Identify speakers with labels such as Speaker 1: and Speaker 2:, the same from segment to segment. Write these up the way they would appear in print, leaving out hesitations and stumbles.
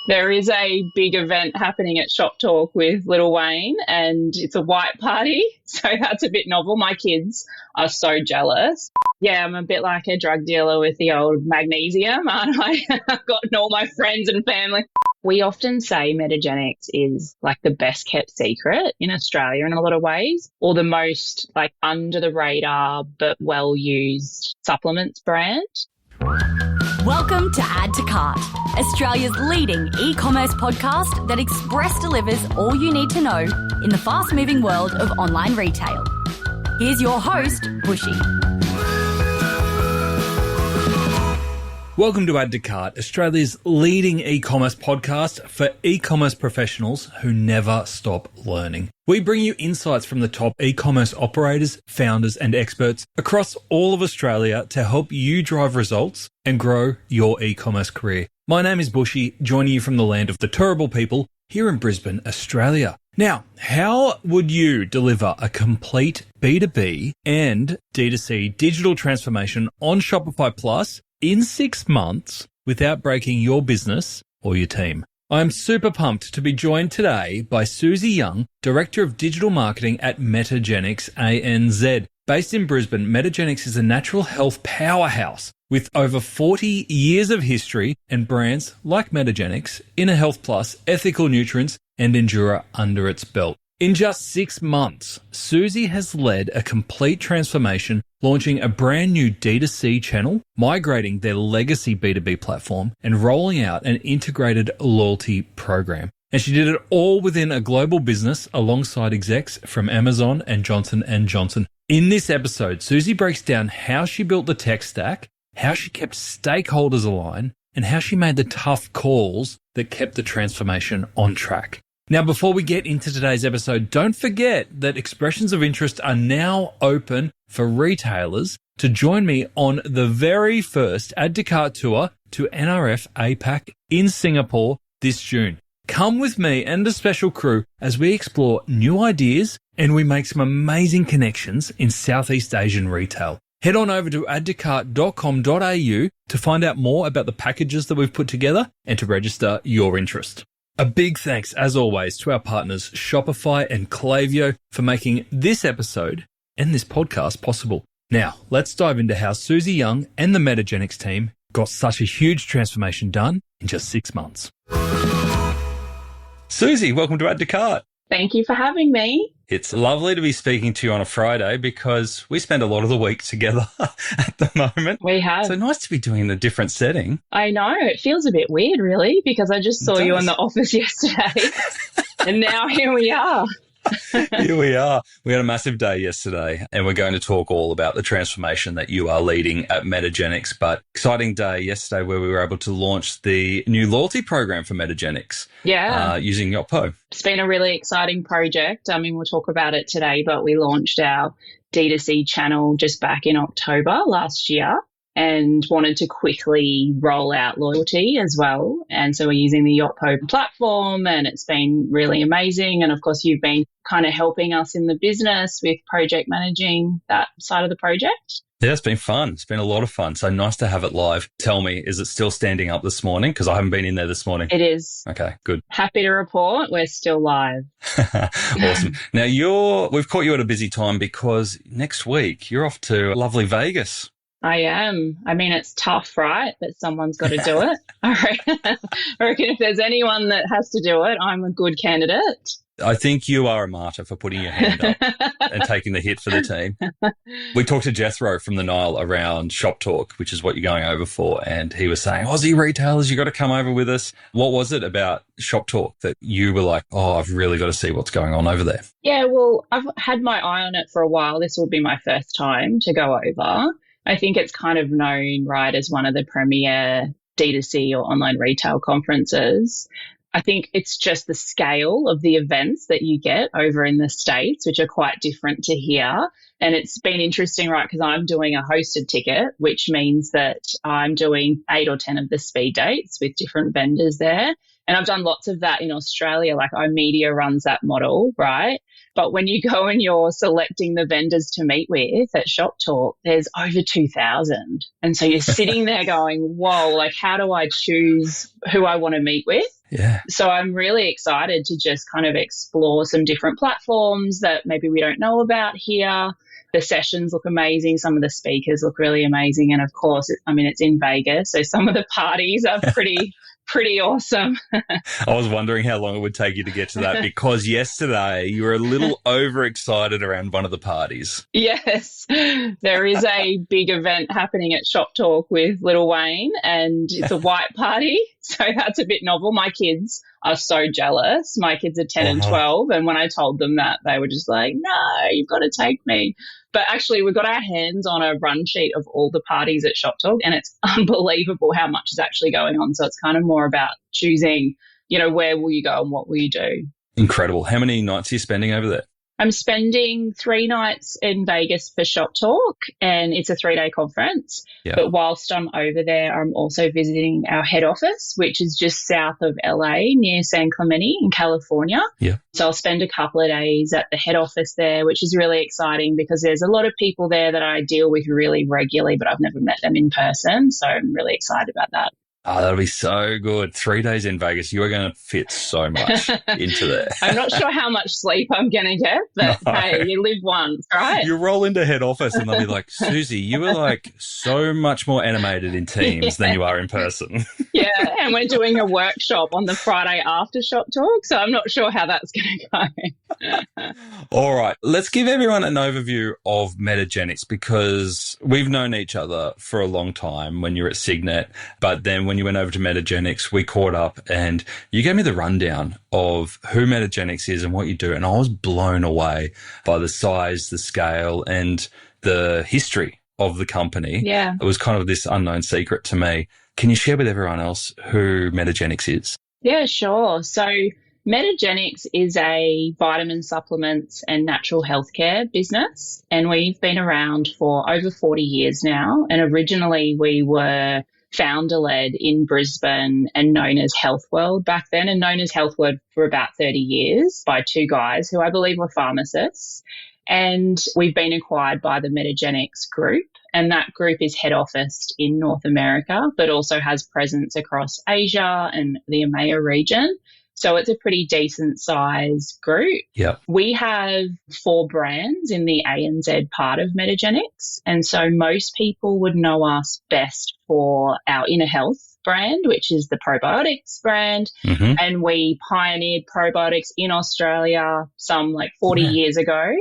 Speaker 1: There is a big event happening at Shop Talk with Lil Wayne, and it's a white party, so that's a bit novel. My kids are so jealous. Yeah, I'm a bit like a drug dealer with the old magnesium, aren't I? I've gotten all my friends and family. We often say Metagenics is like the best kept secret in Australia in a lot of ways, or the most like under the radar but well used supplements brand.
Speaker 2: Welcome to Add to Cart, Australia's leading e-commerce podcast that express delivers all you need to know in the fast-moving world of online retail. Here's your host, Bushy.
Speaker 3: Welcome to Add to Cart, Australia's leading e-commerce podcast for e-commerce professionals who never stop learning. We bring you insights from the top e-commerce operators, founders and experts across all of Australia to help you drive results and grow your e-commerce career. My name is Bushy, joining you from the land of the Turrbal people here in Brisbane, Australia. Now, how would you deliver a complete B2B and DTC digital transformation on Shopify Plus in 6 months without breaking your business or your team? I'm super pumped to be joined today by Suzie Young, Director of Digital Marketing at Metagenics ANZ. Based in Brisbane, Metagenics is a natural health powerhouse with over 40 years of history and brands like Metagenics, Inner Health Plus, Ethical Nutrients and Endura under its belt. In just 6 months, Suzie has led a complete transformation, launching a brand new D2C channel, migrating their legacy B2B platform, and rolling out an integrated loyalty program. And she did it all within a global business alongside execs from Amazon and Johnson & Johnson. In this episode, Suzie breaks down how she built the tech stack, how she kept stakeholders aligned, and how she made the tough calls that kept the transformation on track. Now, before we get into today's episode, don't forget that expressions of interest are now open for retailers to join me on the very first Add to Cart tour to NRF APAC in Singapore this June. Come with me and a special crew as we explore new ideas and we make some amazing connections in Southeast Asian retail. Head on over to addtocart.com.au to find out more about the packages that we've put together and to register your interest. A big thanks, as always, to our partners Shopify and Klaviyo for making this episode and this podcast possible. Now, let's dive into how Suzie Young and the Metagenics team got such a huge transformation done in just 6 months. Suzie, welcome to Add to Cart.
Speaker 1: Thank you for having me.
Speaker 3: It's lovely to be speaking to you on a Friday because we spend a lot of the week together at the moment.
Speaker 1: We have.
Speaker 3: So nice to be doing in a different setting.
Speaker 1: I know. It feels a bit weird, really, because I just saw you in the office yesterday and now here we are.
Speaker 3: Here we are. We had a massive day yesterday and we're going to talk all about the transformation that you are leading at Metagenics. But exciting day yesterday where we were able to launch the new loyalty program for Metagenics.
Speaker 1: Yeah.
Speaker 3: Using Yotpo.
Speaker 1: It's been a really exciting project. I mean, we'll talk about it today, but we launched our D2C channel just back in October last year and wanted to quickly roll out loyalty as well. And so we're using the Yotpo platform and it's been really amazing. And of course, you've been kind of helping us in the business with project managing that side of the project.
Speaker 3: Yeah, it's been fun. It's been a lot of fun. So nice to have it live. Tell me, is it still standing up this morning? Because I haven't been in there this morning.
Speaker 1: It is.
Speaker 3: Okay, good.
Speaker 1: Happy to report we're still live.
Speaker 3: Awesome. Now, we've caught you at a busy time because next week you're off to lovely Vegas.
Speaker 1: I am. I mean, it's tough, right? But someone's got to do it. I reckon if there's anyone that has to do it, I'm a good candidate.
Speaker 3: I think you are a martyr for putting your hand up and taking the hit for the team. We talked to Jethro from the Nile around Shop Talk, which is what you're going over for. And he was saying, Aussie retailers, you got to come over with us. What was it about Shop Talk that you were like, oh, I've really got to see what's going on over there?
Speaker 1: Yeah, well, I've had my eye on it for a while. This will be my first time to go over. I think it's kind of known, right, as one of the premier D2C or online retail conferences. I think it's just the scale of the events that you get over in the States, which are quite different to here. And it's been interesting, right, because I'm doing a hosted ticket, which means that I'm doing 8 or 10 of the speed dates with different vendors there. And I've done lots of that in Australia, like iMedia runs that model, right? But when you go and you're selecting the vendors to meet with at Shop Talk, there's over 2,000. And so you're sitting there going, whoa, like how do I choose who I want to meet with?
Speaker 3: Yeah.
Speaker 1: So I'm really excited to just kind of explore some different platforms that maybe we don't know about here. The sessions look amazing. Some of the speakers look really amazing. And of course, it's in Vegas. So some of the parties are pretty awesome.
Speaker 3: I was wondering how long it would take you to get to that because yesterday you were a little overexcited around one of the parties.
Speaker 1: Yes, there is a big event happening at Shop Talk with Lil Wayne and it's a white party. So that's a bit novel. My kids are so jealous. My kids are 10 and 12. And when I told them that, they were just like, no, you've got to take me. But actually, we've got our hands on a run sheet of all the parties at Shop Talk, and it's unbelievable how much is actually going on. So it's kind of more about choosing, where will you go and what will you do.
Speaker 3: Incredible. How many nights are you spending over there?
Speaker 1: I'm spending 3 nights in Vegas for Shop Talk, and it's a 3-day conference.
Speaker 3: Yeah.
Speaker 1: But whilst I'm over there, I'm also visiting our head office, which is just south of LA near San Clemente in California.
Speaker 3: Yeah.
Speaker 1: So I'll spend a couple of days at the head office there, which is really exciting because there's a lot of people there that I deal with really regularly, but I've never met them in person. So I'm really excited about that.
Speaker 3: Oh, that'll be so good. 3 days in Vegas. You are going to fit so much into there.
Speaker 1: I'm not sure how much sleep I'm going to get, but hey, you live once, right?
Speaker 3: You roll into head office and they'll be like, Suzie, you are like so much more animated in Teams than you are in person.
Speaker 1: Yeah, and we're doing a workshop on the Friday after Shop Talk, so I'm not sure how that's going to go.
Speaker 3: All right, let's give everyone an overview of Metagenics because we've known each other for a long time when you were at Signet, but then when you went over to Metagenics, we caught up and you gave me the rundown of who Metagenics is and what you do, and I was blown away by the size, the scale, and the history of the company.
Speaker 1: Yeah.
Speaker 3: It was kind of this unknown secret to me. Can you share with everyone else who Metagenics is?
Speaker 1: Yeah, sure. So Metagenics is a vitamin supplements and natural healthcare business, and we've been around for over 40 years now. And originally we were founder-led in Brisbane and known as Health World back then, and known as Health World for about 30 years by 2 guys who I believe were pharmacists. And we've been acquired by the Metagenics group, and that group is head officed in North America, but also has presence across Asia and the EMEA region. So it's a pretty decent size group.
Speaker 3: Yeah.
Speaker 1: We have 4 brands in the ANZ part of Metagenics. And so most people would know us best for our Inner Health brand, which is the probiotics brand. Mm-hmm. And we pioneered probiotics in Australia some like 40 years ago.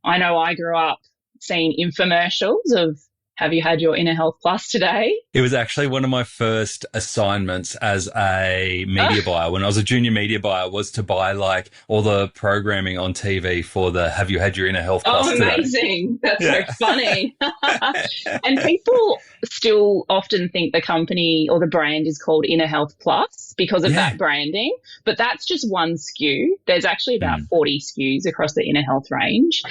Speaker 1: I know I grew up seeing infomercials of, have you had your Inner Health Plus today?
Speaker 3: It was actually one of my first assignments as a media buyer. When I was a junior media buyer, was to buy like all the programming on TV for the Have You Had Your Inner Health Plus today?
Speaker 1: Oh, amazing. That's so funny. And people still often think the company or the brand is called Inner Health Plus because of that branding, but that's just one SKU. There's actually about 40 SKUs across the Inner Health range.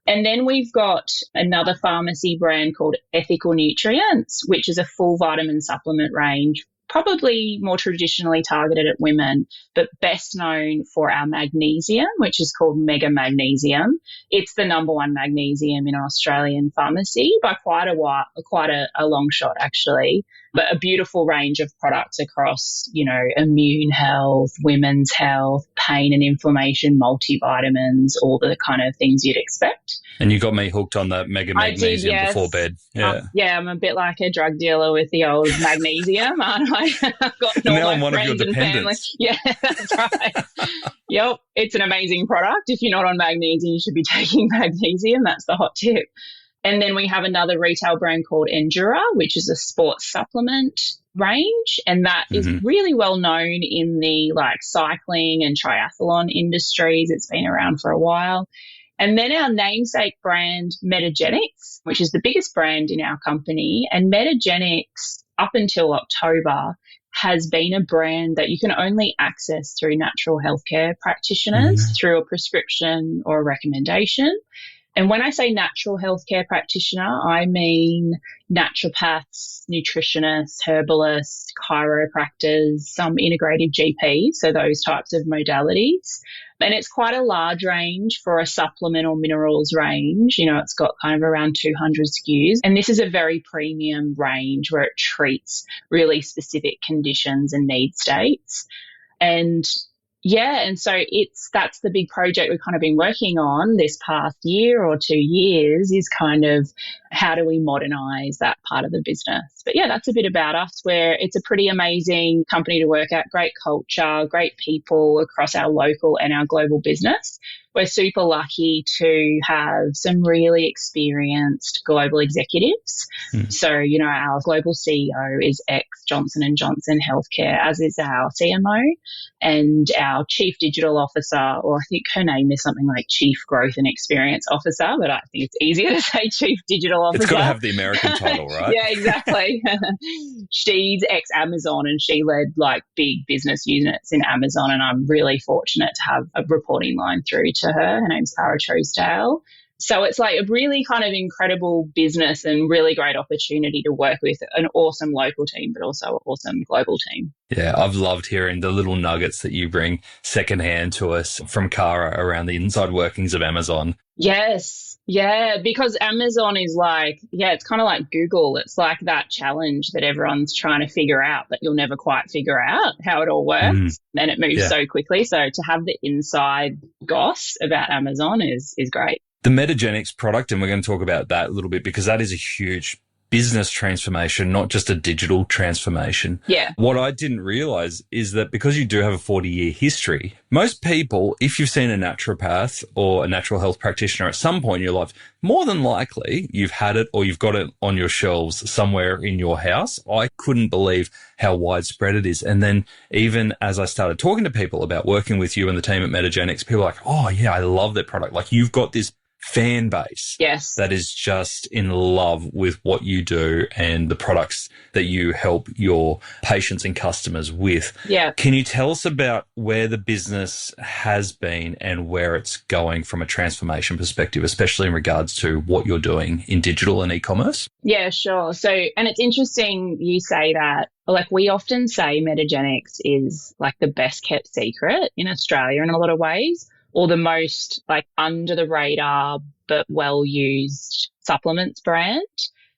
Speaker 1: And then we've got another pharmacy brand called Ethical Nutrients, which is a full vitamin supplement range, probably more traditionally targeted at women, but best known for our magnesium, which is called Mega Magnesium. It's the number 1 magnesium in Australian pharmacy by quite a long shot, actually. But a beautiful range of products across, immune health, women's health, pain and inflammation, multivitamins, all the kind of things you'd expect.
Speaker 3: And you got me hooked on the Mega Magnesium before bed. Yeah.
Speaker 1: I'm a bit like a drug dealer with the old magnesium, aren't I? I've got
Speaker 3: now I'm one of your dependents.
Speaker 1: Yeah, that's right. Yep. It's an amazing product. If you're not on magnesium, you should be taking magnesium. That's the hot tip. And then we have another retail brand called Endura, which is a sports supplement range. And that is really well known in the cycling and triathlon industries. It's been around for a while. And then our namesake brand, Metagenics, which is the biggest brand in our company. And Metagenics, up until October, has been a brand that you can only access through natural healthcare practitioners through a prescription or a recommendation. And when I say natural healthcare practitioner, I mean naturopaths, nutritionists, herbalists, chiropractors, some integrative GPs, so those types of modalities. And it's quite a large range for a supplement or minerals range. You know, it's got kind of around 200 SKUs. And this is a very premium range where it treats really specific conditions and need states. And so that's the big project we've kind of been working on this past year or 2 years, is kind of how do we modernize that part of the business. But yeah, that's a bit about us, where it's a pretty amazing company to work at, great culture, great people across our local and our global business. We're super lucky to have some really experienced global executives. So, you know, our global CEO is ex-Johnson & Johnson Healthcare, as is our CMO, and our Chief Digital Officer, or I think her name is something like Chief Growth and Experience Officer, but I think it's easier to say Chief Digital Officer.
Speaker 3: It's got to have the American title, right?
Speaker 1: Yeah, exactly. She's ex-Amazon, and she led like big business units in Amazon, and I'm really fortunate to have a reporting line through to her. Her name's Cara Trousdale. So it's like a really kind of incredible business and really great opportunity to work with an awesome local team, but also an awesome global team.
Speaker 3: Yeah, I've loved hearing the little nuggets that you bring secondhand to us from Cara around the inside workings of Amazon.
Speaker 1: Yes. Yeah, because Amazon is like, it's kind of like Google. It's like that challenge that everyone's trying to figure out, but you'll never quite figure out how it all works. And it moves so quickly. So to have the inside goss about Amazon is great.
Speaker 3: The Metagenics product, and we're going to talk about that a little bit because that is a huge business transformation, not just a digital transformation.
Speaker 1: Yeah.
Speaker 3: What I didn't realize is that because you do have a 40-year history, most people, if you've seen a naturopath or a natural health practitioner at some point in your life, more than likely you've had it or you've got it on your shelves somewhere in your house. I couldn't believe how widespread it is. And then even as I started talking to people about working with you and the team at Metagenics, people are like, oh yeah, I love that product. Like you've got this fan base that is just in love with what you do and the products that you help your patients and customers with.
Speaker 1: Yeah.
Speaker 3: Can you tell us about where the business has been and where it's going from a transformation perspective, especially in regards to what you're doing in digital and e-commerce?
Speaker 1: Yeah, sure. So, and it's interesting you say that. Like we often say Metagenics is like the best kept secret in Australia in a lot of ways, or the most like under the radar but well used supplements brand.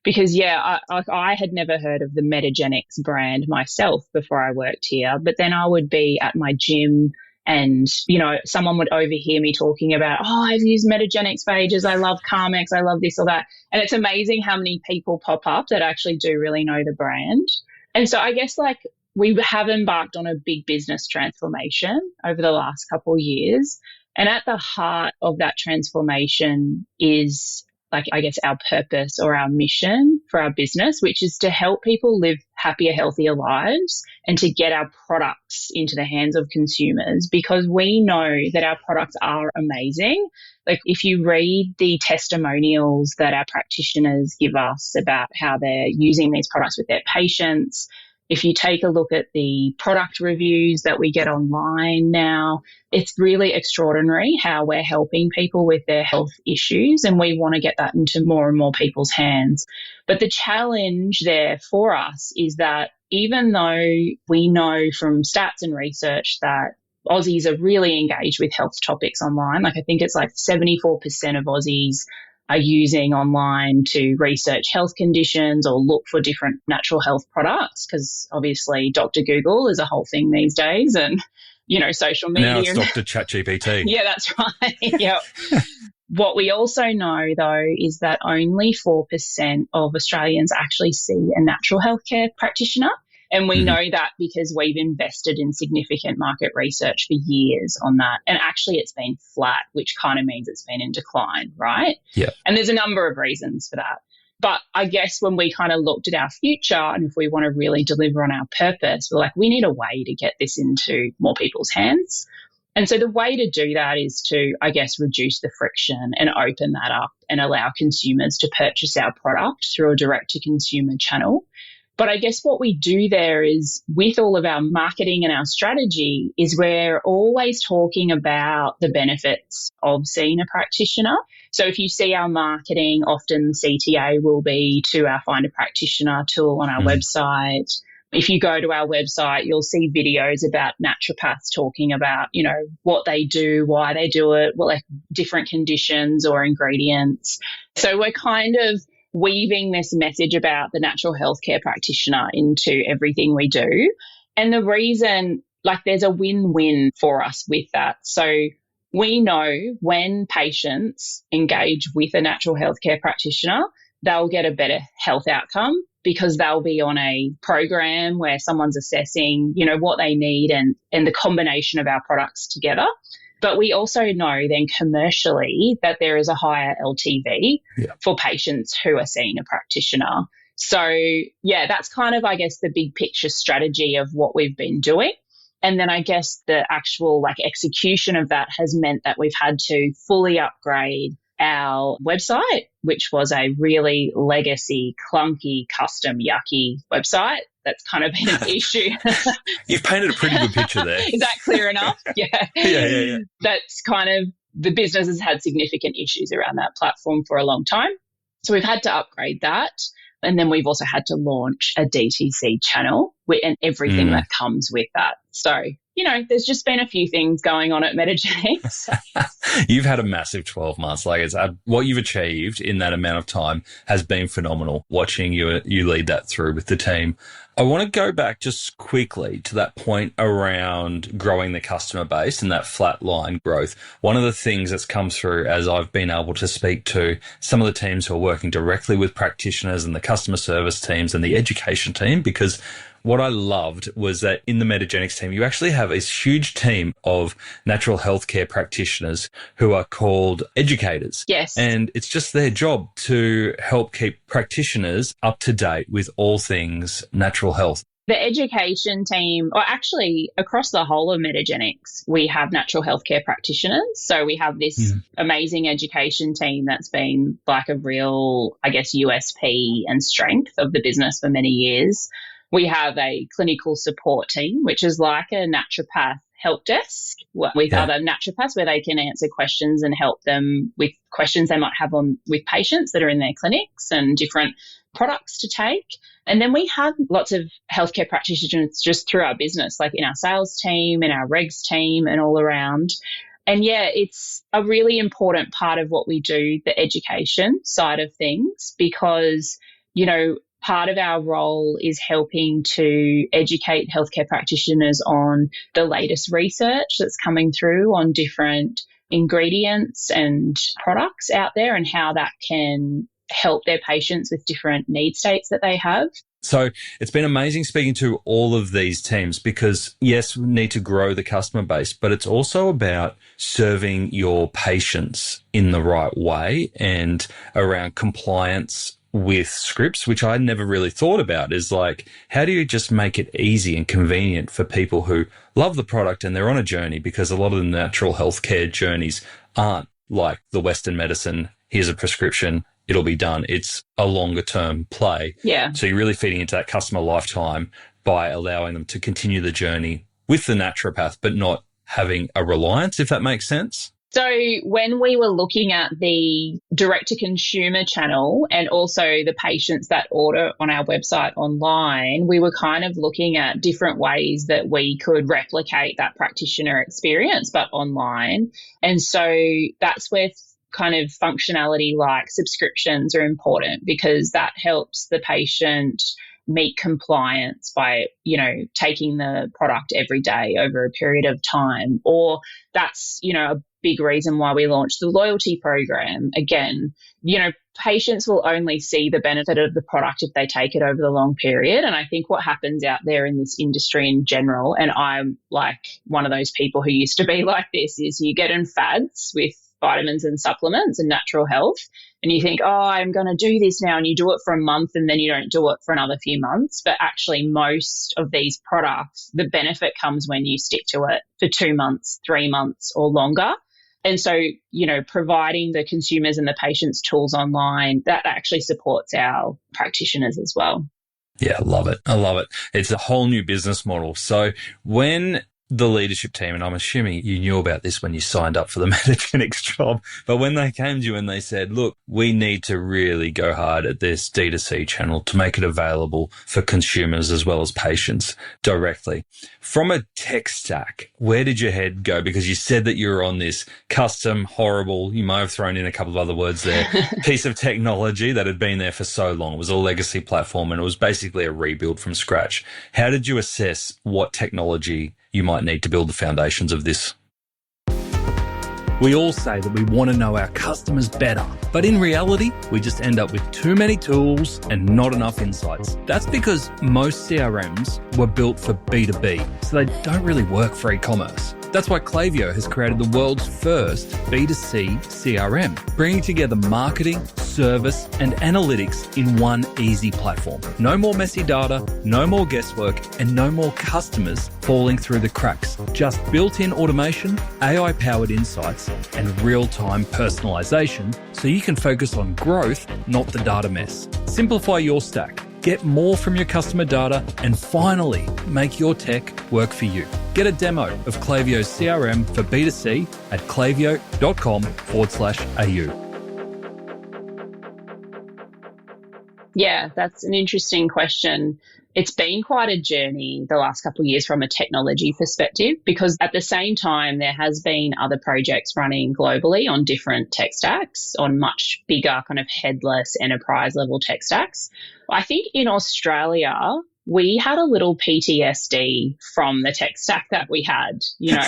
Speaker 1: Because I had never heard of the Metagenics brand myself before I worked here, but then I would be at my gym and, you know, someone would overhear me talking about, oh, I've used Metagenics for ages. I love Carmex. I love this or that. And it's amazing how many people pop up that actually do really know the brand. And so I guess like we have embarked on a big business transformation over the last couple of years. And at the heart of that transformation is like, I guess, our purpose or our mission for our business, which is to help people live happier, healthier lives and to get our products into the hands of consumers, because we know that our products are amazing. Like if you read the testimonials that our practitioners give us about how they're using these products with their patients, if you take a look at the product reviews that we get online now, it's really extraordinary how we're helping people with their health issues, and we want to get that into more and more people's hands. But the challenge there for us is that even though we know from stats and research that Aussies are really engaged with health topics online, like I think it's like 74% of Aussies are using online to research health conditions or look for different natural health products, because obviously Dr. Google is a whole thing these days, and, you know, social media.
Speaker 3: Now it's Dr. ChatGPT.
Speaker 1: Yeah, that's right. Yep. What we also know, though, is that only 4% of Australians actually see a natural healthcare practitioner. And we know that because we've invested in significant market research for years on that. And actually it's been flat, which kind of means it's been in decline, right?
Speaker 3: Yeah.
Speaker 1: And there's a number of reasons for that. But I guess when we kind of looked at our future and if we want to really deliver on our purpose, we're like, we need a way to get this into more people's hands. And so the way to do that is to, I guess, reduce the friction and open that up and allow consumers to purchase our product through a direct-to-consumer channel. But I guess what we do there is with all of our marketing and our strategy is we're always talking about the benefits of seeing a practitioner. So if you see our marketing, often CTA will be to our Find a Practitioner tool on our website. If you go to our website, you'll see videos about naturopaths talking about, what they do, why they do it, what like different conditions or ingredients. So we're kind of weaving this message about the natural healthcare practitioner into everything we do. And the reason, there's a win-win for us with that. So we know when patients engage with a natural healthcare practitioner, they'll get a better health outcome because they'll be on a program where someone's assessing, what they need and the combination of our products together. But we also know then commercially that there is a higher LTV for patients who are seeing a practitioner. So, that's kind of, I guess, the big picture strategy of what we've been doing. And then I guess the actual execution of that has meant that we've had to fully upgrade our website, which was a really legacy, clunky, custom, yucky website. That's kind of been an issue.
Speaker 3: You've painted a pretty good picture there.
Speaker 1: Is that clear enough? Yeah.
Speaker 3: Yeah.
Speaker 1: That's kind of, the business has had significant issues around that platform for a long time. So we've had to upgrade that. And then we've also had to launch a DTC channel and everything that comes with that. So, there's just been a few things going on at Metagenics.
Speaker 3: You've had a massive 12 months. What you've achieved in that amount of time has been phenomenal, watching you lead that through with the team. I want to go back just quickly to that point around growing the customer base and that flat line growth. One of the things that's come through as I've been able to speak to some of the teams who are working directly with practitioners and the customer service teams and the education team, because what I loved was that in the Metagenics team, you actually have this huge team of natural healthcare practitioners who are called educators.
Speaker 1: Yes.
Speaker 3: And it's just their job to help keep practitioners up to date with all things natural health.
Speaker 1: The education team, or actually across the whole of Metagenics, we have natural healthcare practitioners. So we have this amazing education team that's been like a real, I guess, USP and strength of the business for many years. We have a clinical support team, which is like a naturopath help desk with other naturopaths where they can answer questions and help them with questions they might have with patients that are in their clinics and different products to take. And then we have lots of healthcare practitioners just through our business, like in our sales team, in our regs team and all around. And it's a really important part of what we do, the education side of things, because, part of our role is helping to educate healthcare practitioners on the latest research that's coming through on different ingredients and products out there and how that can help their patients with different need states that they have.
Speaker 3: So it's been amazing speaking to all of these teams because, yes, we need to grow the customer base, but it's also about serving your patients in the right way and around compliance with scripts, which I never really thought about, is how do you just make it easy and convenient for people who love the product and they're on a journey, because a lot of the natural healthcare journeys aren't like the Western medicine, here's a prescription, it'll be done. It's a longer term play.
Speaker 1: Yeah.
Speaker 3: So you're really feeding into that customer lifetime by allowing them to continue the journey with the naturopath, but not having a reliance, if that makes sense.
Speaker 1: So when we were looking at the direct-to-consumer channel and also the patients that order on our website online, we were kind of looking at different ways that we could replicate that practitioner experience, but online. And so that's where kind of functionality like subscriptions are important, because that helps the patient meet compliance by, taking the product every day over a period of time. Or that's, a big reason why we launched the loyalty program. Again, patients will only see the benefit of the product if they take it over the long period. And I think what happens out there in this industry in general, and I'm like one of those people who used to be like this, is you get in fads with vitamins and supplements and natural health. And you think, I'm going to do this now. And you do it for a month and then you don't do it for another few months. But actually, most of these products, the benefit comes when you stick to it for 2 months, 3 months or longer. And so, providing the consumers and the patients tools online, that actually supports our practitioners as well.
Speaker 3: Yeah, I love it. It's a whole new business model. So when the leadership team, and I'm assuming you knew about this when you signed up for the Metagenics job, but when they came to you and they said, look, we need to really go hard at this D2C channel to make it available for consumers as well as patients directly. From a tech stack, where did your head go? Because you said that you were on this custom, horrible, you might have thrown in a couple of other words there, piece of technology that had been there for so long. It was a legacy platform and it was basically a rebuild from scratch. How did you assess what technology you might need to build the foundations of this?
Speaker 4: We all say that we want to know our customers better, but in reality, we just end up with too many tools and not enough insights. That's because most CRMs were built for B2B, so they don't really work for e-commerce. That's why Klaviyo has created the world's first B2C CRM, bringing together marketing, service, and analytics in one easy platform. No more messy data, no more guesswork, and no more customers falling through the cracks. Just built-in automation, AI-powered insights, and real-time personalization so you can focus on growth, not the data mess. Simplify your stack. Get more from your customer data and finally make your tech work for you. Get a demo of Klaviyo's CRM for B2C at klaviyo.com/au.
Speaker 1: Yeah, that's an interesting question. It's been quite a journey the last couple of years from a technology perspective, because at the same time, there has been other projects running globally on different tech stacks, on much bigger kind of headless enterprise level tech stacks. I think in Australia, we had a little PTSD from the tech stack that we had, you know.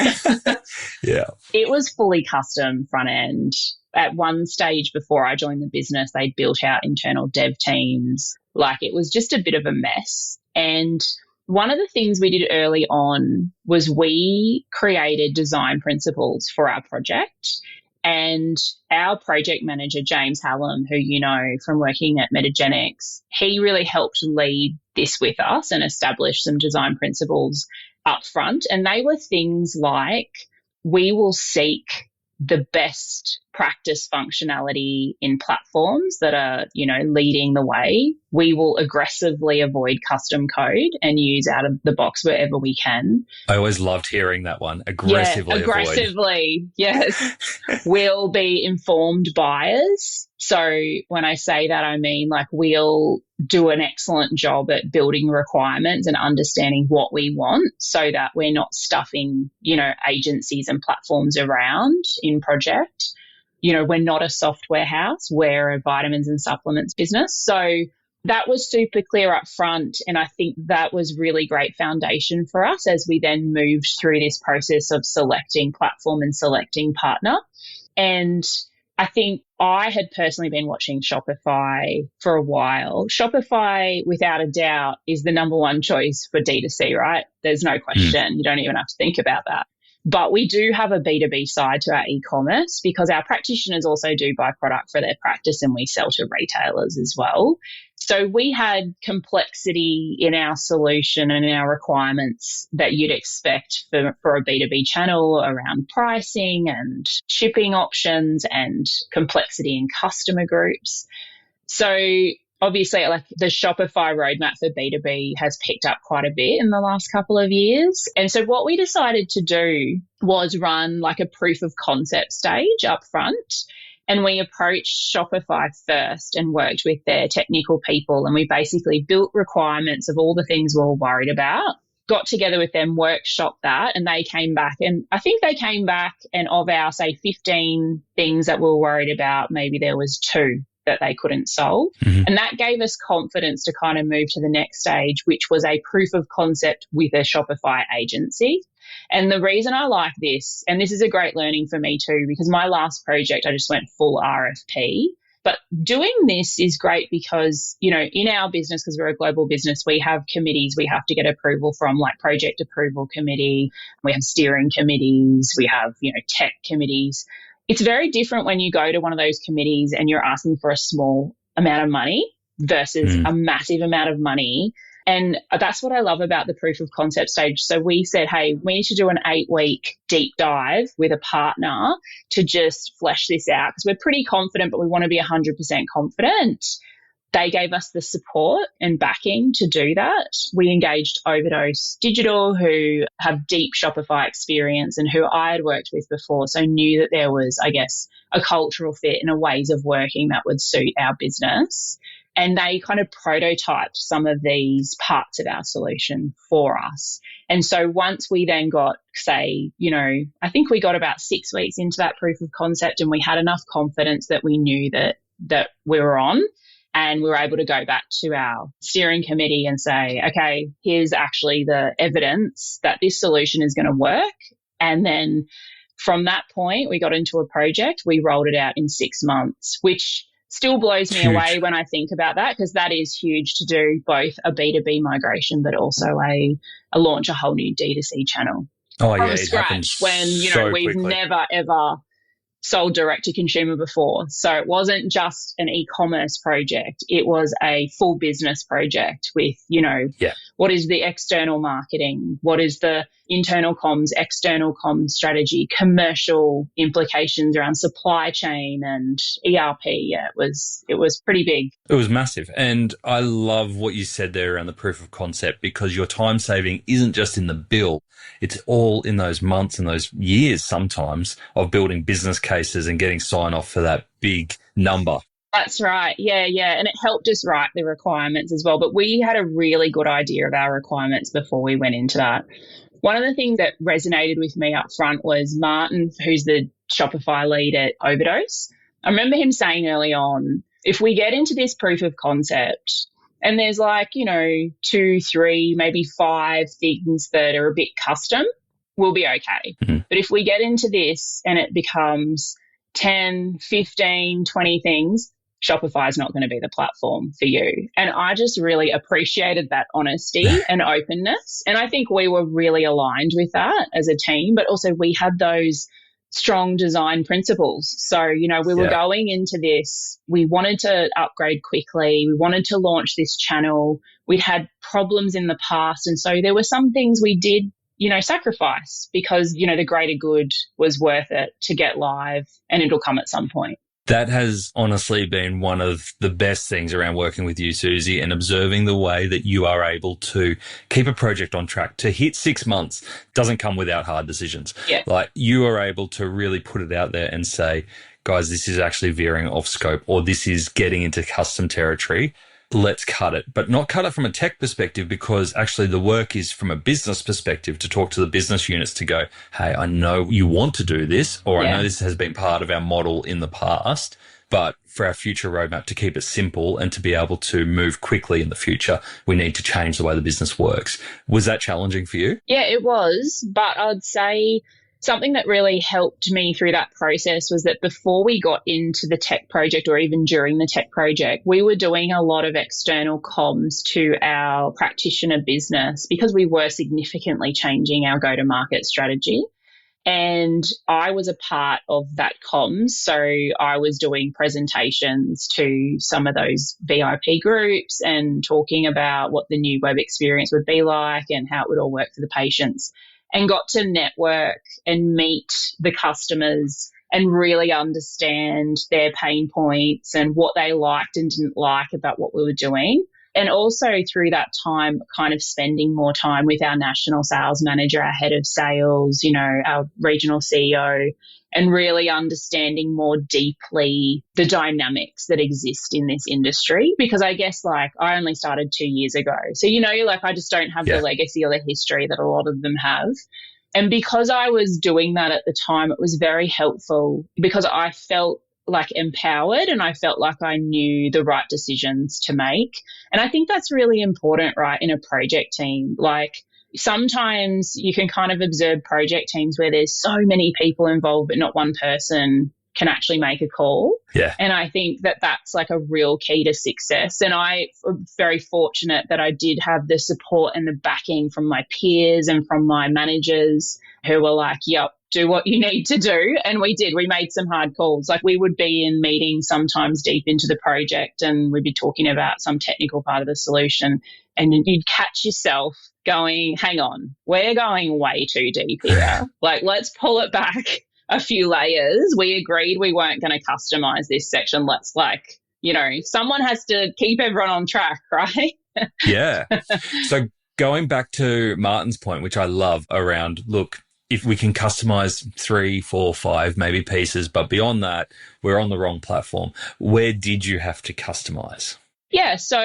Speaker 3: Yeah.
Speaker 1: It was fully custom front end. At one stage before I joined the business, they built out internal dev teams. Like, it was just a bit of a mess. And one of the things we did early on was we created design principles for our project. And our project manager, James Hallam, who you know from working at Metagenics, he really helped lead this with us and establish some design principles up front. And they were things like, we will seek the best practice functionality in platforms that are, you know, leading the way. We will aggressively avoid custom code and use out of the box wherever we can.
Speaker 3: I always loved hearing that one. Aggressively avoid.
Speaker 1: Aggressively, yes. We'll be informed buyers. So when I say that, I mean, like, we'll do an excellent job at building requirements and understanding what we want so that we're not stuffing, you know, agencies and platforms around in project. You know, we're not a software house, we're a vitamins and supplements business. So that was super clear up front. And I think that was really great foundation for us as we then moved through this process of selecting platform and selecting partner. And I think I had personally been watching Shopify for a while. Shopify, without a doubt, is the number one choice for D2C, right? There's no question. You don't even have to think about that. But we do have a B2B side to our e-commerce because our practitioners also do buy product for their practice and we sell to retailers as well. So we had complexity in our solution and in our requirements that you'd expect for a B2B channel around pricing and shipping options and complexity in customer groups. So obviously, like, the Shopify roadmap for B2B has picked up quite a bit in the last couple of years. And so what we decided to do was run like a proof of concept stage up front. And we approached Shopify first and worked with their technical people. And we basically built requirements of all the things we were worried about, got together with them, workshopped that, and they came back. And I think they came back, and of our, say, 15 things that we were worried about, maybe there was 2 that they couldn't solve. Mm-hmm. And that gave us confidence to kind of move to the next stage, which was a proof of concept with a Shopify agency. And the reason I like this, and this is a great learning for me too, because my last project, I just went full RFP. But doing this is great because, you know, in our business, because we're a global business, we have committees we have to get approval from, like project approval committee. We have steering committees. We have, you know, tech committees. It's very different when you go to one of those committees and you're asking for a small amount of money versus a massive amount of money. And that's what I love about the proof of concept stage. So we said, hey, we need to do an 8-week deep dive with a partner to just flesh this out because we're pretty confident, but we want to be 100% confident they gave us the support and backing to do that. We engaged Overdose Digital, who have deep Shopify experience and who I had worked with before, so knew that there was, I guess, a cultural fit and a ways of working that would suit our business. And they kind of prototyped some of these parts of our solution for us. And so once we then got, say, I think we got about 6 weeks into that proof of concept and we had enough confidence that we knew that we were on, and we were able to go back to our steering committee and say, okay, here's actually the evidence that this solution is going to work. And then from that point, we got into a project. We rolled it out in 6 months, which still blows me away when I think about that, because that is huge to do both a B2B migration, but also a launch a whole new D2C channel.
Speaker 3: Oh, yeah,
Speaker 1: from scratch when, we've
Speaker 3: quickly.
Speaker 1: never, ever sold direct to consumer before. So it wasn't just an e-commerce project. It was a full business project with, what is the external marketing? What is the internal comms, external comms strategy, commercial implications around supply chain and ERP? Yeah, it was pretty big.
Speaker 3: It was massive. And I love what you said there around the proof of concept, because your time saving isn't just in the build. It's all in those months and those years sometimes of building business cases and getting sign off for that big number.
Speaker 1: That's right. Yeah. And it helped us write the requirements as well. But we had a really good idea of our requirements before we went into that. One of the things that resonated with me up front was Martin, who's the Shopify lead at Overdose. I remember him saying early on, if we get into this proof of concept and there's 2, 3, maybe 5 things that are a bit custom, we'll be okay. Mm-hmm. But if we get into this and it becomes 10, 15, 20 things, Shopify is not going to be the platform for you. And I just really appreciated that honesty and openness. And I think we were really aligned with that as a team, but also we had those strong design principles. So, we were going into this, we wanted to upgrade quickly. We wanted to launch this channel. We'd had problems in the past. And so there were some things we did, sacrifice because, the greater good was worth it to get live, and it'll come at some point.
Speaker 3: That has honestly been one of the best things around working with you, Suzie, and observing the way that you are able to keep a project on track. To hit 6 months doesn't come without hard decisions.
Speaker 1: Yeah.
Speaker 3: Like, you are able to really put it out there and say, guys, this is actually veering off scope, or this is getting into custom territory. Let's cut it, but not cut it from a tech perspective, because actually the work is from a business perspective to talk to the business units to go, hey, I know you want to do this, or I know this has been part of our model in the past, but for our future roadmap to keep it simple and to be able to move quickly in the future, we need to change the way the business works. Was that challenging for you?
Speaker 1: Yeah, it was, but I'd say something that really helped me through that process was that before we got into the tech project, or even during the tech project, we were doing a lot of external comms to our practitioner business because we were significantly changing our go-to-market strategy. And I was a part of that comms. So I was doing presentations to some of those VIP groups and talking about what the new web experience would be like and how it would all work for the patients, and got to network and meet the customers and really understand their pain points and what they liked and didn't like about what we were doing. And also through that time, kind of spending more time with our national sales manager, our head of sales, our regional CEO, and really understanding more deeply the dynamics that exist in this industry. Because I guess I only started 2 years ago. So, I just don't have the legacy or the history that a lot of them have. And because I was doing that at the time, it was very helpful because I felt empowered and I felt like I knew the right decisions to make. And I think that's really important, right, in a project team. Sometimes you can kind of observe project teams where there's so many people involved, but not one person can actually make a call.
Speaker 3: Yeah.
Speaker 1: And I think that that's a real key to success. And I'm very fortunate that I did have the support and the backing from my peers and from my managers who were like, yep, do what you need to do. And we did. We made some hard calls. We would be in meetings sometimes deep into the project and we'd be talking about some technical part of the solution. And you'd catch yourself going, hang on, we're going way too deep here. Let's pull it back a few layers. We agreed we weren't going to customize this section. Let's someone has to keep everyone on track, right?
Speaker 3: Yeah. So going back to Martin's point, which I love around, look, if we can customize 3, 4, 5, maybe pieces, but beyond that, we're on the wrong platform. Where did you have to customize?
Speaker 1: Yeah, so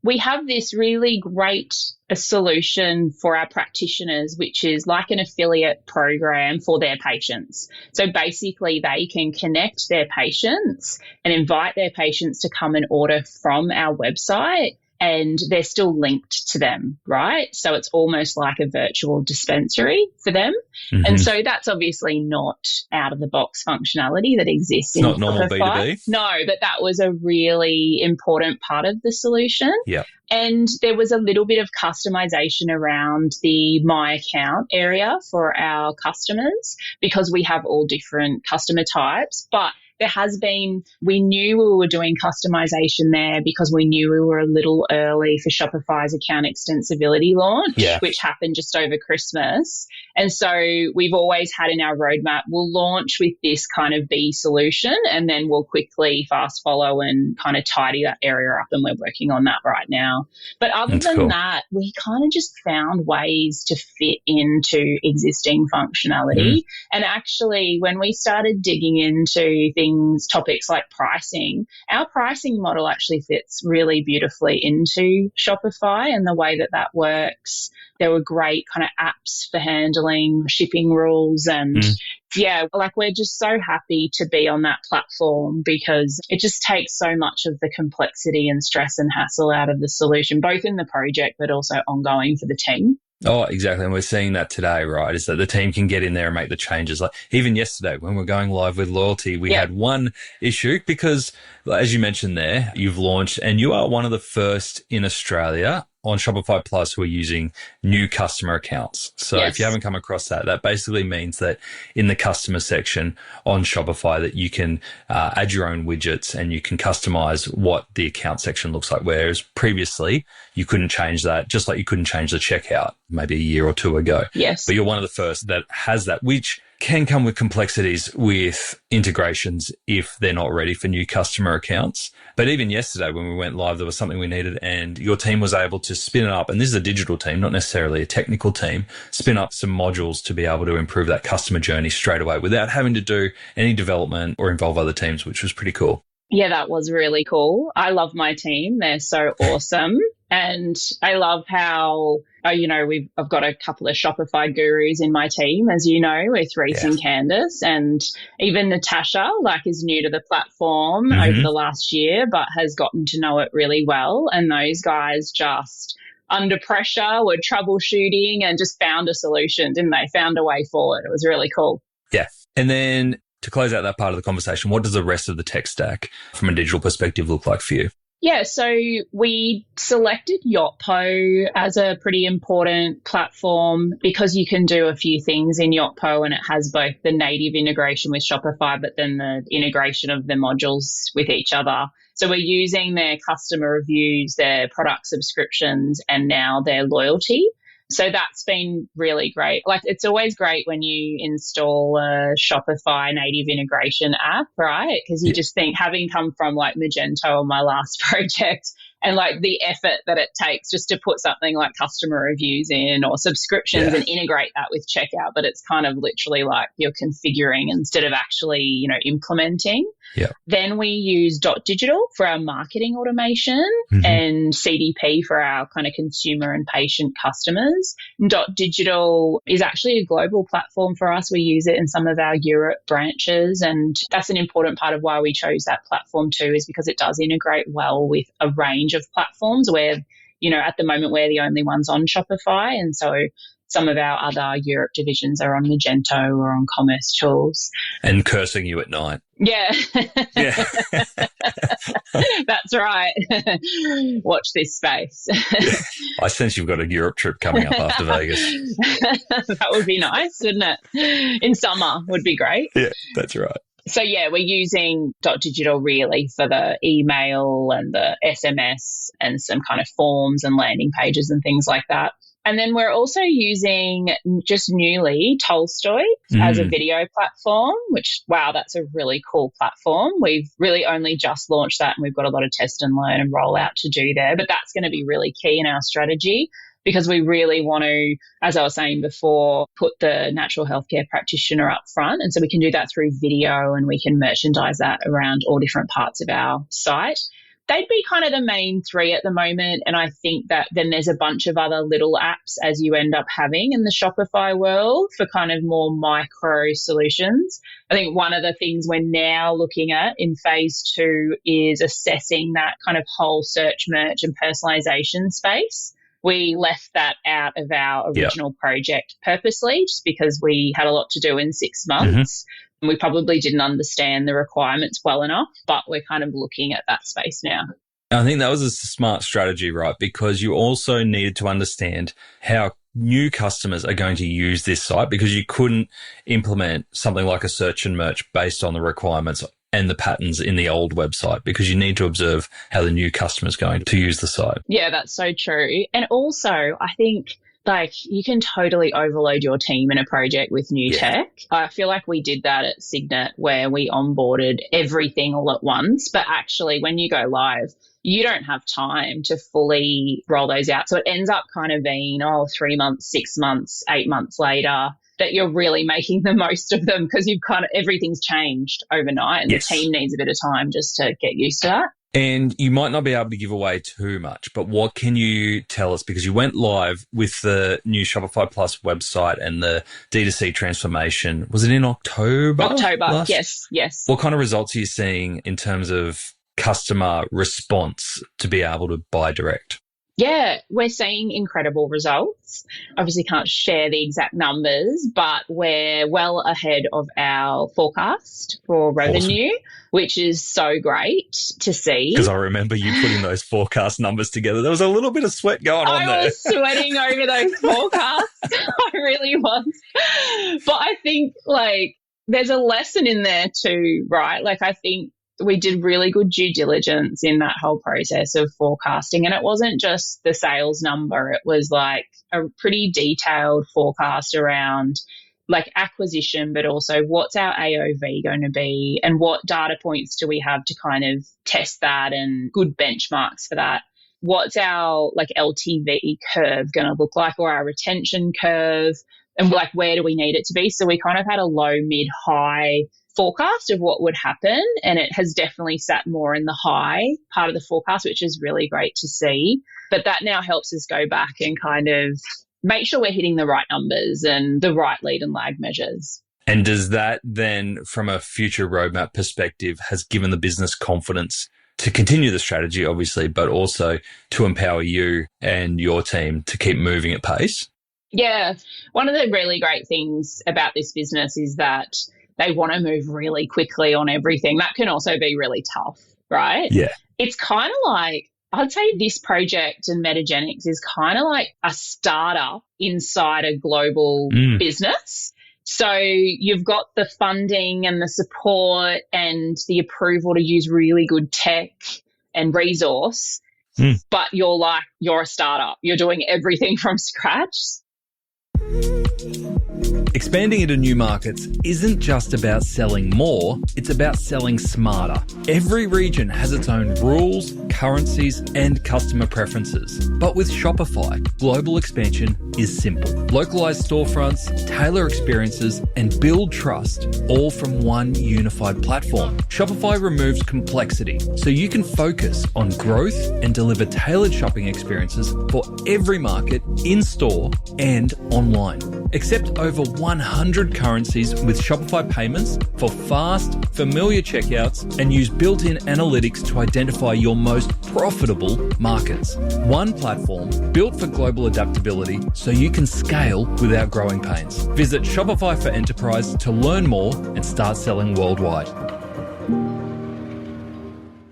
Speaker 1: we have this really great solution for our practitioners, which is like an affiliate program for their patients. So basically they can connect their patients and invite their patients to come and order from our website, and they're still linked to them, right? So it's almost like a virtual dispensary for them. Mm-hmm. And so that's obviously not out of the box functionality that exists in
Speaker 3: not normal
Speaker 1: Shopify.
Speaker 3: B2B.
Speaker 1: No, but that was a really important part of the solution.
Speaker 3: Yeah.
Speaker 1: And there was a little bit of customization around the My Account area for our customers because we have all different customer types, but there has been, we knew we were doing customization there because we knew we were a little early for Shopify's account extensibility launch, which happened just over Christmas. And so we've always had in our roadmap, we'll launch with this kind of B solution and then we'll quickly fast follow and kind of tidy that area up, and we're working on that right now. But other than that, we kind of just found ways to fit into existing functionality. And actually, when we started digging into topics like pricing, our pricing model actually fits really beautifully into Shopify and the way that that works. There were great kind of apps for handling shipping rules and we're just so happy to be on that platform because it just takes so much of the complexity and stress and hassle out of the solution, both in the project but also ongoing for the team.
Speaker 3: Oh, exactly. And we're seeing that today, right? Is that the team can get in there and make the changes. Like even yesterday when we're going live with loyalty, we had one issue because, as you mentioned there, you've launched and you are one of the first in Australia on Shopify Plus who are using new customer accounts. So if you haven't come across that, that basically means that in the customer section on Shopify that you can add your own widgets and you can customize what the account section looks like. Whereas previously you couldn't change that, just like you couldn't change the checkout maybe a year or two ago.
Speaker 1: Yes.
Speaker 3: But you're one of the first that has that, which can come with complexities with integrations if they're not ready for new customer accounts. But even yesterday when we went live, there was something we needed and your team was able to spin it up. And this is a digital team, not necessarily a technical team, spin up some modules to be able to improve that customer journey straight away without having to do any development or involve other teams, which was pretty cool.
Speaker 1: Yeah, that was really cool. I love my team. They're so awesome. And I love how, I've got a couple of Shopify gurus in my team, as you know, with Reese and Candice. And even Natasha, is new to the platform over the last year, but has gotten to know it really well. And those guys just, under pressure, were troubleshooting and just found a solution, didn't they? Found a way forward. It was really cool.
Speaker 3: Yeah. And then to close out that part of the conversation, what does the rest of the tech stack from a digital perspective look like for you?
Speaker 1: Yeah, so we selected Yotpo as a pretty important platform because you can do a few things in Yotpo and it has both the native integration with Shopify, but then the integration of the modules with each other. So we're using their customer reviews, their product subscriptions, and now their loyalty. So that's been really great. It's always great when you install a Shopify native integration app, right? Because you just think, having come from Magento on my last project and the effort that it takes just to put something like customer reviews in or subscriptions and integrate that with checkout, but it's kind of literally you're configuring instead of actually, implementing.
Speaker 3: Yeah.
Speaker 1: Then we use Digital for our marketing automation and CDP for our kind of consumer and patient customers. Digital is actually a global platform for us. We use it in some of our Europe branches, and that's an important part of why we chose that platform too, is because it does integrate well with a range of platforms where, at the moment we're the only ones on Shopify. And so some of our other Europe divisions are on Magento or on Commerce Tools.
Speaker 3: And cursing you at night.
Speaker 1: Yeah.
Speaker 3: Yeah.
Speaker 1: That's right. Watch this space.
Speaker 3: I sense you've got a Europe trip coming up after Vegas.
Speaker 1: That would be nice, wouldn't it? In summer would be great.
Speaker 3: Yeah, that's right.
Speaker 1: So, we're using Digital really for the email and the SMS and some kind of forms and landing pages and things like that. And then we're also using just newly Tolstoy as a video platform, which, wow, that's a really cool platform. We've really only just launched that and we've got a lot of test and learn and roll out to do there. But that's going to be really key in our strategy because we really want to, as I was saying before, put the natural healthcare practitioner up front. And so we can do that through video and we can merchandise that around all different parts of our site. They'd be kind of the main three at the moment. And I think that then there's a bunch of other little apps as you end up having in the Shopify world for kind of more micro solutions. I think one of the things we're now looking at in phase 2 is assessing that kind of whole search, merch and personalization space. We left that out of our original project purposely just because we had a lot to do in 6 months. We probably didn't understand the requirements well enough, but we're kind of looking at that space now.
Speaker 4: I think that was a smart strategy, right? Because you also needed to understand how new customers are going to use this site because you couldn't implement something like a search and merch based on the requirements and the patterns in the old website because you need to observe how the new customer is going to use the site.
Speaker 1: Yeah, that's so true. And also, I think you can totally overload your team in a project with new tech. I feel like we did that at Signet where we onboarded everything all at once. But actually, when you go live, you don't have time to fully roll those out. So it ends up kind of being, 3 months, 6 months, 8 months later that you're really making the most of them because you've kind of everything's changed overnight and the team needs a bit of time just to get used to that.
Speaker 4: And you might not be able to give away too much, but what can you tell us? Because you went live with the new Shopify Plus website and the D2C transformation. Was it in October?
Speaker 1: Yes.
Speaker 4: What kind of results are you seeing in terms of customer response to be able to buy direct?
Speaker 1: Yeah, we're seeing incredible results. Obviously can't share the exact numbers, but we're well ahead of our forecast for revenue, which is so great to see.
Speaker 4: Because I remember you putting those forecast numbers together. There was a little bit of sweat going on there.
Speaker 1: I was sweating over those forecasts. I really was. But I think there's a lesson in there too, right? I think we did really good due diligence in that whole process of forecasting. And it wasn't just the sales number. It was a pretty detailed forecast around acquisition, but also what's our AOV going to be and what data points do we have to kind of test that and good benchmarks for that. What's our LTV curve going to look like or our retention curve and where do we need it to be? So we kind of had a low, mid, high forecast of what would happen, and it has definitely sat more in the high part of the forecast, which is really great to see. But that now helps us go back and kind of make sure we're hitting the right numbers and the right lead and lag measures.
Speaker 4: And does that then, from a future roadmap perspective, has given the business confidence to continue the strategy, obviously, but also to empower you and your team to keep moving at pace?
Speaker 1: Yeah. One of the really great things about this business is that they want to move really quickly on everything. That can also be really tough, right?
Speaker 4: Yeah.
Speaker 1: It's kind of I'd say this project and Metagenics is kind of like a startup inside a global business. So you've got the funding and the support and the approval to use really good tech and resource, but you're a startup. You're doing everything from scratch.
Speaker 3: Expanding into new markets isn't just about selling more, it's about selling smarter. Every region has its own rules, currencies, and customer preferences. But with Shopify, global expansion is simple. Localized storefronts, tailor experiences, and build trust, all from one unified platform. Shopify removes complexity so you can focus on growth and deliver tailored shopping experiences for every market in-store and online. Accept over 100 currencies with Shopify payments for fast, familiar checkouts and use built-in analytics to identify your most profitable markets. One platform built for global adaptability so you can scale without growing pains. Visit Shopify for Enterprise to learn more and start selling worldwide.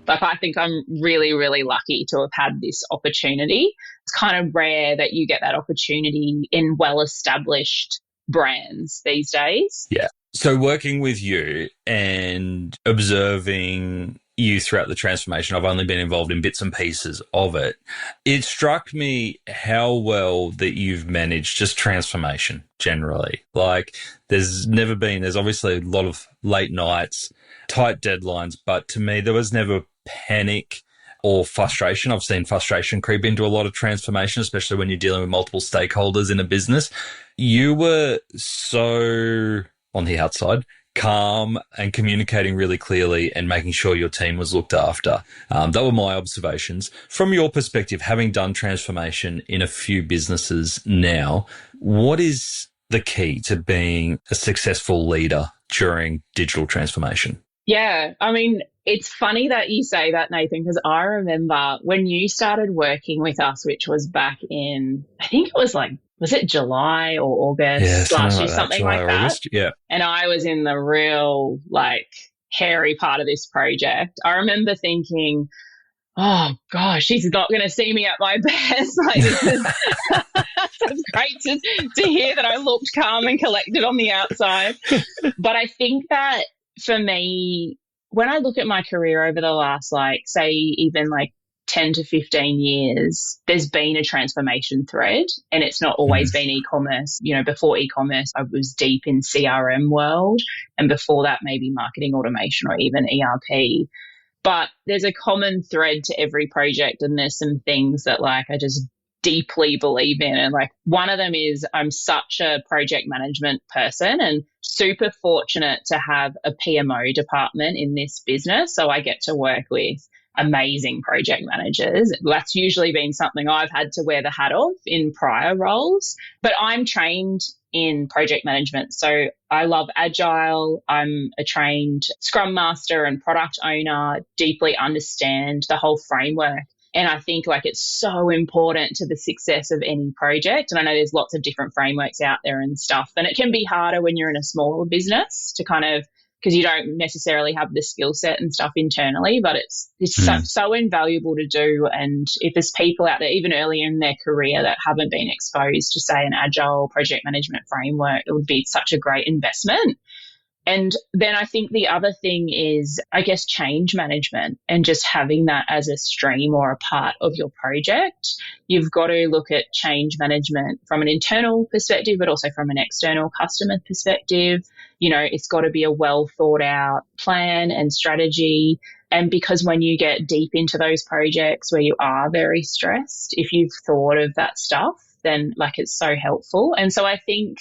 Speaker 1: I think I'm really, really lucky to have had this opportunity. It's kind of rare that you get that opportunity in well-established brands these days.
Speaker 4: Yeah. So working with you and observing,
Speaker 3: you throughout the transformation. I've only been involved in bits and pieces of it. It struck me how well that you've managed just transformation generally. Like there's obviously a lot of late nights, tight deadlines, but to me, there was never panic or frustration. I've seen frustration creep into a lot of transformation, especially when you're dealing with multiple stakeholders in a business. You were so on the outside, calm and communicating really clearly and making sure your team was looked after. That were my observations. From your perspective, having done transformation in a few businesses now, what is the key to being a successful leader during digital transformation?
Speaker 1: Yeah, I mean, it's funny that you say that, Nathan, because I remember when you started working with us, which was back in, I think it was was it July or August last year, something like that?
Speaker 3: August, yeah.
Speaker 1: And I was in the real, hairy part of this project. I remember thinking, oh, gosh, she's not going to see me at my best. It's great to hear that I looked calm and collected on the outside. But I think that for me, when I look at my career over the last, say, even 10 to 15 years, there's been a transformation thread, and it's not always been e-commerce. Before e-commerce, I was deep in CRM world, and before that, maybe marketing automation or even ERP. But there's a common thread to every project, and there's some things that I just deeply believe in. And one of them is I'm such a project management person and super fortunate to have a PMO department in this business. So I get to work with amazing project managers. That's usually been something I've had to wear the hat of in prior roles, but I'm trained in project management. So I love agile. I'm a trained Scrum Master and product owner, deeply understand the whole framework. And I think it's so important to the success of any project. And I know there's lots of different frameworks out there and stuff. And it can be harder when you're in a smaller business to because you don't necessarily have the skill set and stuff internally, but it's so invaluable to do. And if there's people out there, even earlier in their career, that haven't been exposed to, say, an agile project management framework, it would be such a great investment. And then I think the other thing is, I guess, change management and just having that as a stream or a part of your project. You've got to look at change management from an internal perspective, but also from an external customer perspective. It's got to be a well thought out plan and strategy. And because when you get deep into those projects where you are very stressed, if you've thought of that stuff, then it's so helpful. And so I think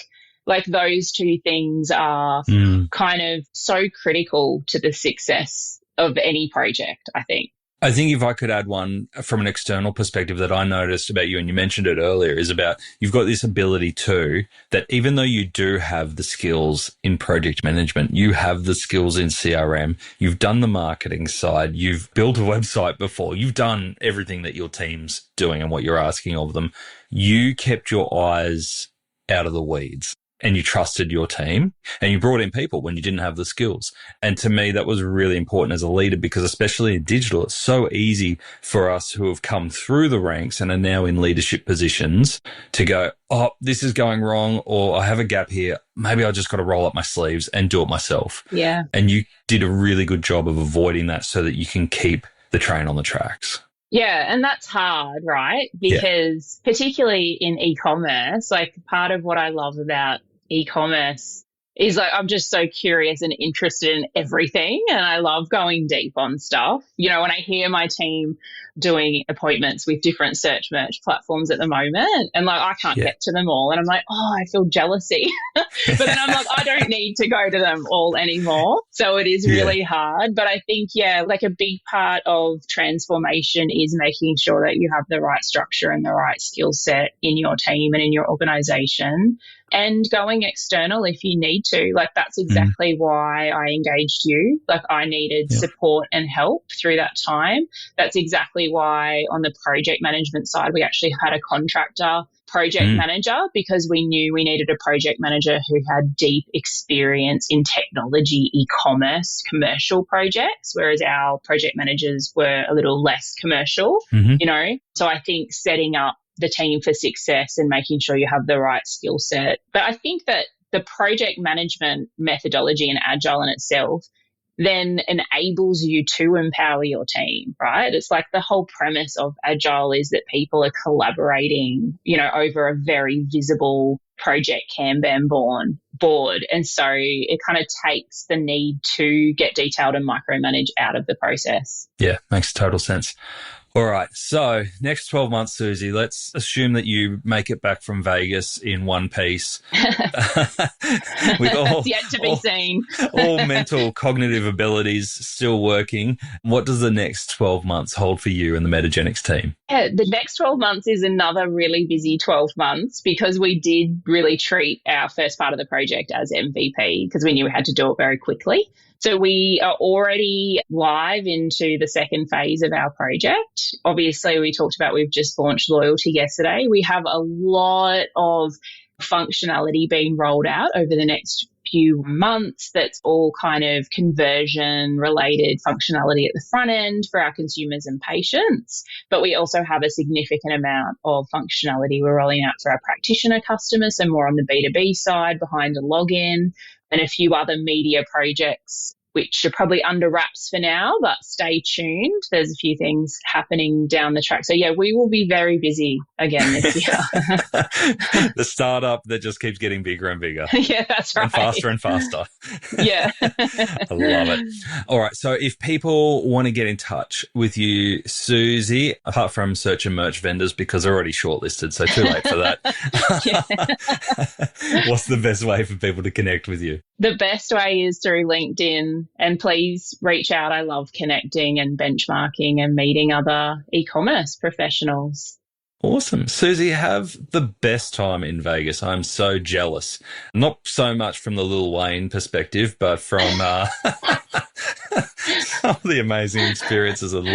Speaker 1: those two things are kind of so critical to the success of any project, I think.
Speaker 3: I think if I could add one from an external perspective that I noticed about you, and you mentioned it earlier, is about you've got this ability too, that even though you do have the skills in project management, you have the skills in CRM, you've done the marketing side, you've built a website before, you've done everything that your team's doing and what you're asking of them. You kept your eyes out of the weeds. And you trusted your team and you brought in people when you didn't have the skills. And to me, that was really important as a leader, because especially in digital, it's so easy for us who have come through the ranks and are now in leadership positions to go, oh, this is going wrong, or I have a gap here. Maybe I just got to roll up my sleeves and do it myself.
Speaker 1: Yeah.
Speaker 3: And you did a really good job of avoiding that so that you can keep the train on the tracks.
Speaker 1: Yeah, and that's hard, right? Because particularly in e-commerce, part of what I love about e-commerce is I'm just so curious and interested in everything, and I love going deep on stuff. When I hear my team doing appointments with different search merch platforms at the moment, and I can't get to them all, and I'm I feel jealousy. But then I'm I don't need to go to them all anymore. So it is really hard. But I think, a big part of transformation is making sure that you have the right structure and the right skill set in your team and in your organization, and going external if you need to. That's exactly why I engaged you. I needed support and help through that time. That's exactly why on the project management side, we actually had a contractor project manager, because we knew we needed a project manager who had deep experience in technology, e-commerce, commercial projects, whereas our project managers were a little less commercial, So I think setting up the team for success and making sure you have the right skill set. But I think that the project management methodology and agile in itself, then enables you to empower your team, right? It's like the whole premise of agile is that people are collaborating, over a very visible project Kanban board. And so it kind of takes the need to get detailed and micromanage out of the process.
Speaker 3: Yeah, makes total sense. All right. So next 12 months, Suzie, let's assume that you make it back from Vegas in one piece. With all,
Speaker 1: yet to be seen.
Speaker 3: all mental cognitive abilities still working. What does the next 12 months hold for you and the Metagenics team?
Speaker 1: Yeah, the next 12 months is another really busy 12 months because we did really treat our first part of the project as MVP because we knew we had to do it very quickly. So we are already live into the second phase of our project. Obviously, we talked about we've just launched loyalty yesterday. We have a lot of functionality being rolled out over the next few months that's all kind of conversion related functionality at the front end for our consumers and patients. But we also have a significant amount of functionality we're rolling out for our practitioner customers, so more on the B2B side behind a login, and a few other media projects which are probably under wraps for now, but stay tuned. There's a few things happening down the track. So, yeah, we will be very busy again this year.
Speaker 3: The startup that just keeps getting bigger and bigger.
Speaker 1: Yeah, that's right.
Speaker 3: And faster and faster.
Speaker 1: Yeah.
Speaker 3: I love it. All right. So if people want to get in touch with you, Suzie, apart from search and merch vendors, because they're already shortlisted, so too late for that. What's the best way for people to connect with you?
Speaker 1: The best way is through LinkedIn, and please reach out. I love connecting and benchmarking and meeting other e-commerce professionals.
Speaker 3: Awesome. Suzie, have the best time in Vegas. I'm so jealous. Not so much from the Lil Wayne perspective, but from some of the amazing experiences and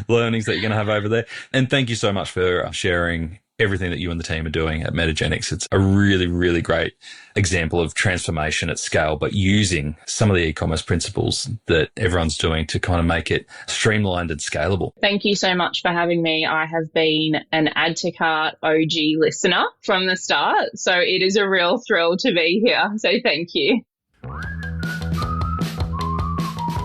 Speaker 3: learnings that you're going to have over there. And thank you so much for sharing everything that you and the team are doing at Metagenics. It's a really, really great example of transformation at scale, but using some of the e-commerce principles that everyone's doing to kind of make it streamlined and scalable.
Speaker 1: Thank you so much for having me. I have been an Add to Cart OG listener from the start, so it is a real thrill to be here. So thank you.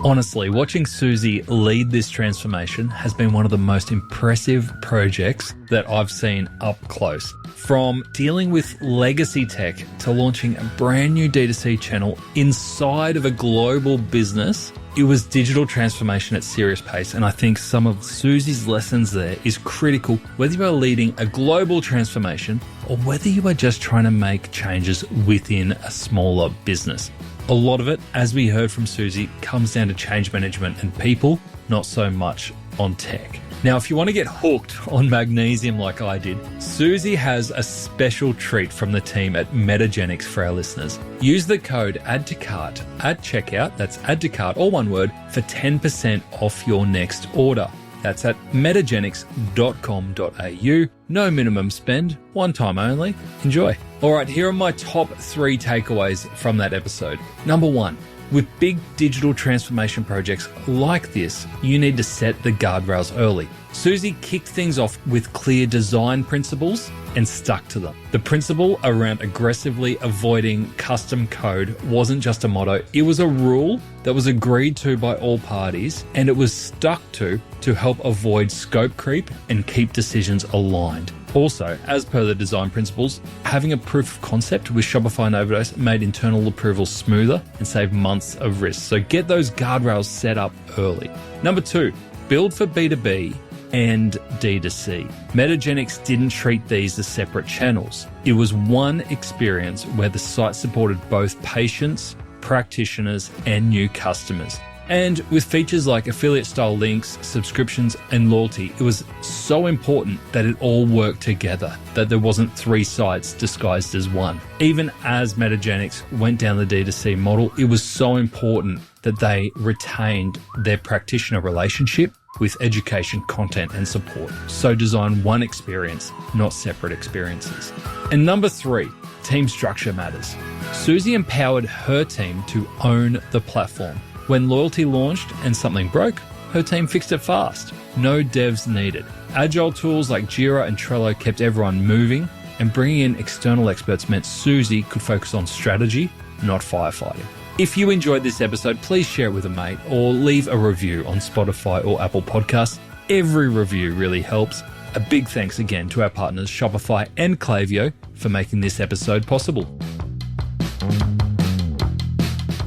Speaker 3: Honestly, watching Suzie lead this transformation has been one of the most impressive projects that I've seen up close. From dealing with legacy tech to launching a brand new D2C channel inside of a global business, it was digital transformation at serious pace. And I think some of Suzie's lessons there is critical, whether you are leading a global transformation or whether you are just trying to make changes within a smaller business. A lot of it, as we heard from Suzie, comes down to change management and people, not so much on tech. Now, if you want to get hooked on magnesium like I did, Suzie has a special treat from the team at Metagenics for our listeners. Use the code ADDTOCART at checkout, that's add to cart, all one word, for 10% off your next order. That's at metagenics.com.au. No minimum spend, one time only. Enjoy. All right, here are my top 3 takeaways from that episode. Number 1, with big digital transformation projects like this, you need to set the guardrails early. Suzie kicked things off with clear design principles and stuck to them. The principle around aggressively avoiding custom code wasn't just a motto, it was a rule that was agreed to by all parties, and it was stuck to help avoid scope creep and keep decisions aligned. Also, as per the design principles, having a proof of concept with Shopify and Overdose made internal approvals smoother and saved months of risk. So get those guardrails set up early. Number 2, build for B2B and D2C. Metagenics didn't treat these as separate channels. It was one experience where the site supported both patients, practitioners, and new customers. And with features like affiliate-style links, subscriptions, and loyalty, it was so important that it all worked together, that there wasn't 3 sites disguised as one. Even as Metagenics went down the D2C model, it was so important that they retained their practitioner relationship with education, content, and support. So design one experience, not separate experiences. And number 3, team structure matters. Suzie empowered her team to own the platform. When loyalty launched and something broke, her team fixed it fast. No devs needed. Agile tools like Jira and Trello kept everyone moving, and bringing in external experts meant Suzie could focus on strategy, not firefighting. If you enjoyed this episode, please share it with a mate or leave a review on Spotify or Apple Podcasts. Every review really helps. A big thanks again to our partners Shopify and Klaviyo for making this episode possible.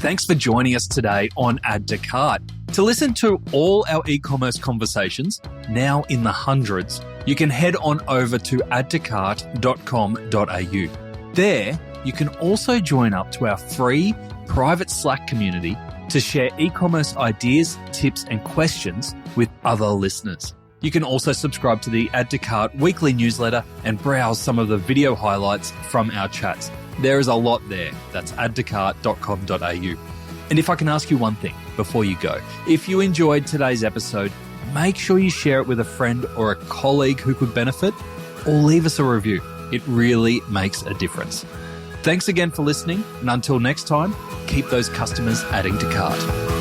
Speaker 3: Thanks for joining us today on Add to Cart. To listen to all our e-commerce conversations, now in the hundreds, you can head on over to addtocart.com.au. There, you can also join up to our free private Slack community to share e-commerce ideas, tips, and questions with other listeners. You can also subscribe to the Add to Cart weekly newsletter and browse some of the video highlights from our chats. There is a lot there. That's addtocart.com.au. And if I can ask you one thing before you go, if you enjoyed today's episode, make sure you share it with a friend or a colleague who could benefit, or leave us a review. It really makes a difference. Thanks again for listening, and until next time, keep those customers adding to cart.